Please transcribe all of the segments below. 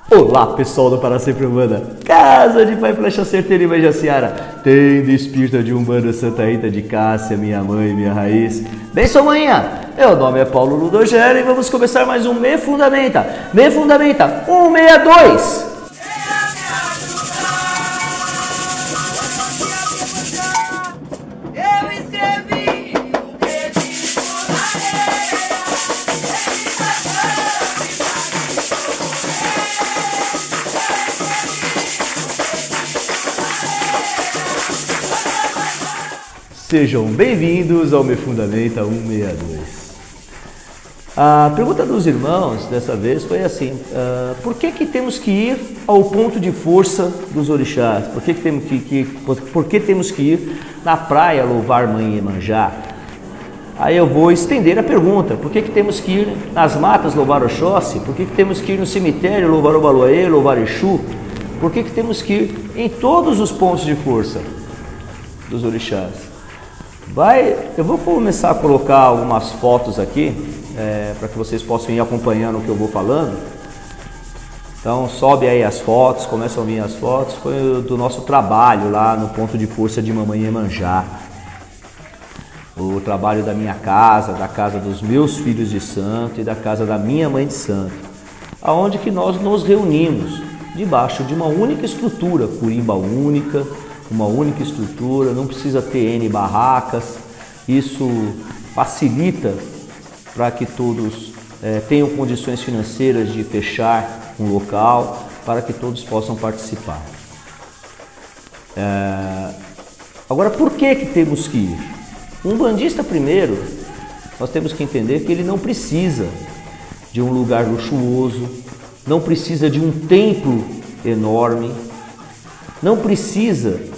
Olá pessoal do Para Sempre Umbanda, Casa de Pai Flecha Certeira e Jaciara, tendo espírito de Umbanda Santa Rita de Cássia, minha mãe, minha raiz. Bem, sou manhã, meu nome é Paulo Ludogero e vamos começar mais um Me Fundamenta 162. Sejam bem-vindos ao Me Fundamenta 162. A pergunta dos irmãos dessa vez foi assim: por que temos que ir ao ponto de força dos orixás? Por que temos que ir na praia louvar Mãe Iemanjá? Aí eu vou estender a pergunta: por que temos que ir nas matas louvar Oxóssi? Por que temos que ir no cemitério louvar o Baloaê, louvar Exu? Por que temos que ir em todos os pontos de força dos orixás? Eu vou começar a colocar algumas fotos aqui, para que vocês possam ir acompanhando o que eu vou falando. Então sobe aí as fotos, começam a vir as fotos. Foi do nosso trabalho lá no ponto de força de Mamãe Iemanjá. O trabalho da minha casa, da casa dos meus filhos de santo e da casa da minha mãe de santo. Aonde que nós nos reunimos debaixo de uma única estrutura, curimba única, uma única estrutura, não precisa ter N barracas. Isso facilita para que todos tenham condições financeiras de fechar um local, para que todos possam participar. Agora, por que temos que ir? Um umbandista, primeiro, nós temos que entender que ele não precisa de um lugar luxuoso, não precisa de um templo enorme, não precisa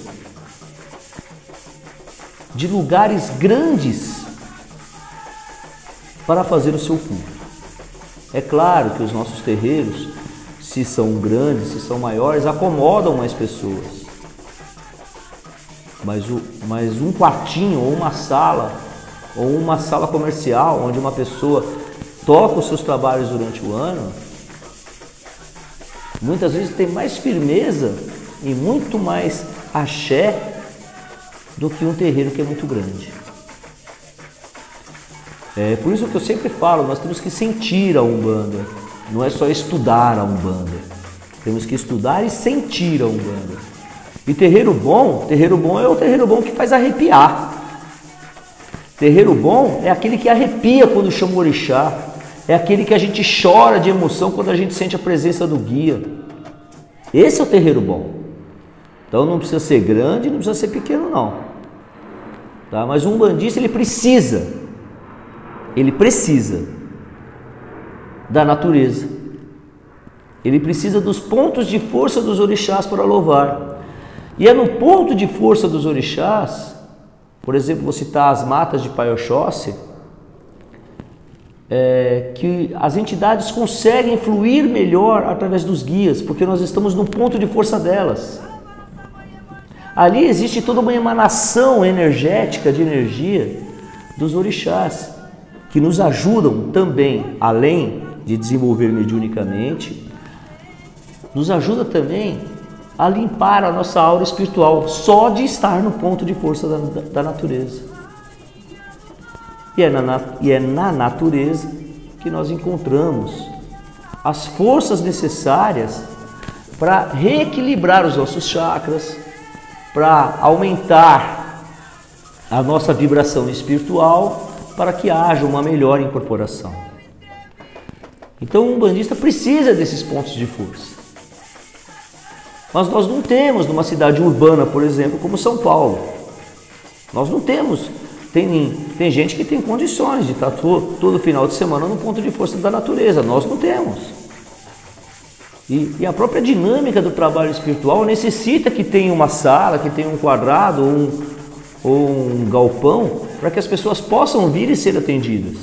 de lugares grandes para fazer o seu culto. É claro que os nossos terreiros, se são grandes, se são maiores, acomodam mais pessoas. Mas um quartinho ou uma sala comercial, onde uma pessoa toca os seus trabalhos durante o ano, muitas vezes tem mais firmeza e muito mais axé do que um terreiro que é muito grande. É por isso que eu sempre falo, nós temos que sentir a Umbanda, não é só estudar a Umbanda. Temos que estudar e sentir a Umbanda. E terreiro bom é o terreiro bom que faz arrepiar. Terreiro bom é aquele que arrepia quando chama o orixá, é aquele que a gente chora de emoção quando a gente sente a presença do guia. Esse é o terreiro bom. Então não precisa ser grande, não precisa ser pequeno não. Tá? Mas um umbandista, ele precisa da natureza. Ele precisa dos pontos de força dos orixás para louvar. E é no ponto de força dos orixás, por exemplo, vou citar as matas de Pai Oxóssi, que as entidades conseguem fluir melhor através dos guias, porque nós estamos no ponto de força delas. Ali existe toda uma emanação energética, de energia dos orixás, que nos ajudam também, além de desenvolver mediunicamente, nos ajuda também a limpar a nossa aura espiritual, só de estar no ponto de força da natureza. E é na natureza que nós encontramos as forças necessárias para reequilibrar os nossos chakras, para aumentar a nossa vibração espiritual, para que haja uma melhor incorporação. Então o umbandista precisa desses pontos de força. Mas nós não temos numa cidade urbana, por exemplo, como São Paulo. Nós não temos. Tem gente que tem condições de estar todo final de semana no ponto de força da natureza. Nós não temos. E a própria dinâmica do trabalho espiritual necessita que tenha uma sala, que tenha um quadrado ou um galpão, para que as pessoas possam vir e ser atendidas.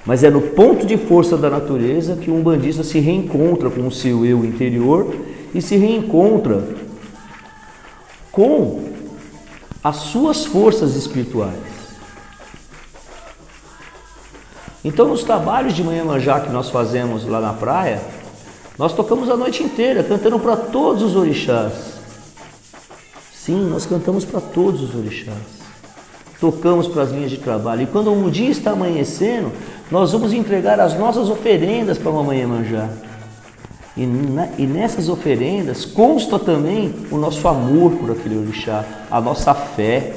Mas é no ponto de força da natureza que um umbandista se reencontra com o seu eu interior e se reencontra com as suas forças espirituais. Então, nos trabalhos de Mãe Iemanjá que nós fazemos lá na praia, Nós tocamos a noite inteira, cantando para todos os orixás. Sim, nós cantamos para todos os orixás. Tocamos para as linhas de trabalho. E quando o dia está amanhecendo, nós vamos entregar as nossas oferendas para a Mamãe Iemanjá. E nessas oferendas consta também o nosso amor por aquele orixá, a nossa fé,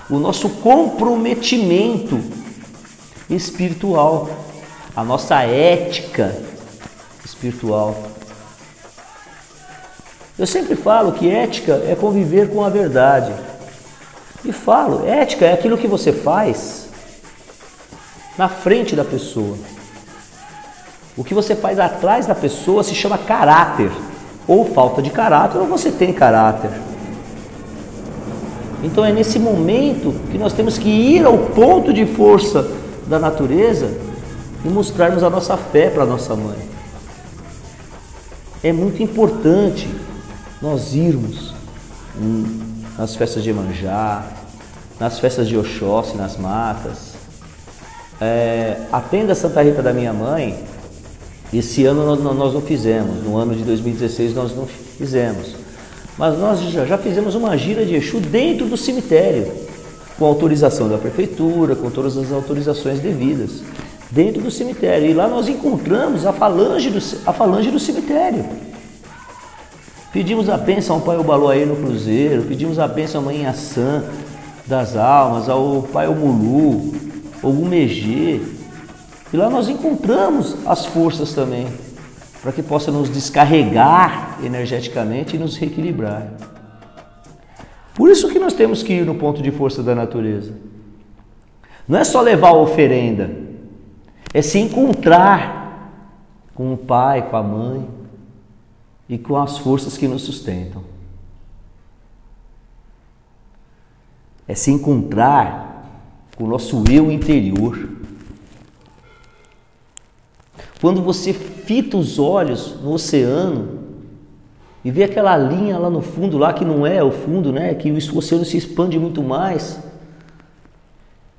o nosso comprometimento espiritual, a nossa ética espiritual. Eu sempre falo que ética é conviver com a verdade. E falo, ética é aquilo que você faz na frente da pessoa. O que você faz atrás da pessoa se chama caráter, ou falta de caráter, ou você tem caráter. Então é nesse momento que nós temos que ir ao ponto de força da natureza e mostrarmos a nossa fé para a nossa mãe. É muito importante nós irmos nas festas de Iemanjá, nas festas de Oxóssi, nas matas. A tenda Santa Rita da minha mãe, esse ano nós não fizemos, no ano de 2016 nós não fizemos, mas nós já fizemos uma gira de Exu dentro do cemitério, com autorização da prefeitura, com todas as autorizações devidas, dentro do cemitério. E lá nós encontramos a falange do cemitério. Pedimos a bênção ao Pai Obaloaê no Cruzeiro, pedimos a bênção à Mãe Iaçã das Almas, ao Pai Omulu, ao Umegê. E lá nós encontramos as forças também, para que possa nos descarregar energeticamente e nos reequilibrar. Por isso que nós temos que ir no ponto de força da natureza. Não é só levar a oferenda, é se encontrar com o pai, com a mãe e com as forças que nos sustentam. É se encontrar com o nosso eu interior. Quando você fita os olhos no oceano e vê aquela linha lá no fundo, lá que não é o fundo, né? Que o oceano se expande muito mais.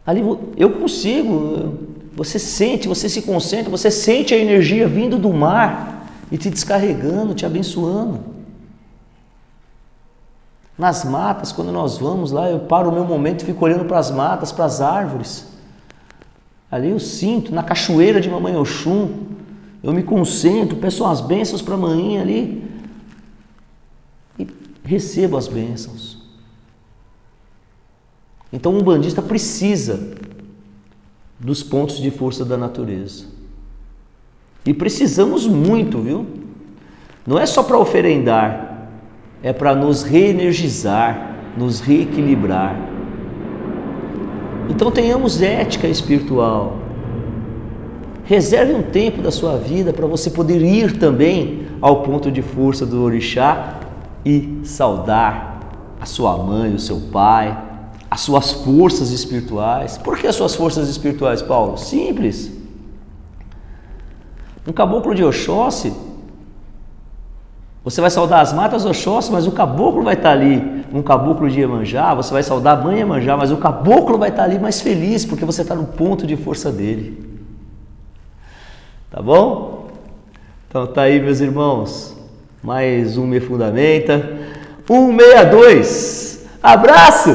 Ali eu consigo, você sente, você se concentra, você sente a energia vindo do mar e te descarregando, te abençoando. Nas matas, quando nós vamos lá, eu paro o meu momento e fico olhando para as matas, para as árvores. Ali eu sinto, na cachoeira de Mamãe Oxum, eu me concentro, peço as bênçãos para a manhinha ali e recebo as bênçãos. Então um umbandista precisa dos pontos de força da natureza. E precisamos muito, viu? Não é só para oferendar, é para nos reenergizar, nos reequilibrar. Então tenhamos ética espiritual. Reserve um tempo da sua vida para você poder ir também ao ponto de força do orixá e saudar a sua mãe, o seu pai, as suas forças espirituais. Por que as suas forças espirituais, Paulo? Simples. Um caboclo de Oxóssi, você vai saudar as matas Oxóssi, mas o caboclo vai estar ali. Um caboclo de Iemanjá, você vai saudar a mãe Iemanjá, mas o caboclo vai estar ali mais feliz, porque você está no ponto de força dele. Tá bom? Então tá aí, meus irmãos. Mais um Me Fundamenta. 162. Abraço!